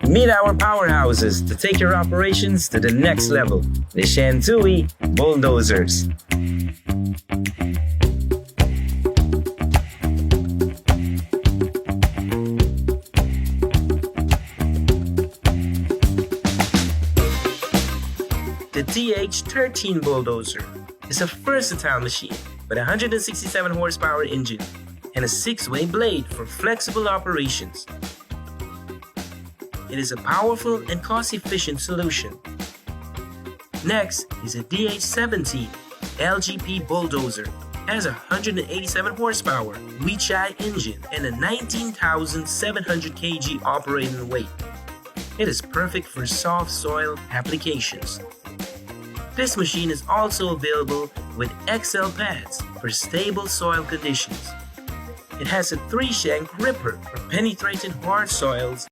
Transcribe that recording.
Meet our powerhouses to take your operations to the next level. The Shantui Bulldozers. The TH13 Bulldozer is a versatile machine with a 167 horsepower engine and a 6-way blade for flexible operations. It is a powerful and cost-efficient solution. Next is a DH17 LGP Bulldozer. It has a 187 horsepower Weichai engine and a 19,700 kg operating weight. It is perfect for soft soil applications. This machine is also available with Eccles pads for stable soil conditions. It has a 3-shank ripper for penetrating hard soils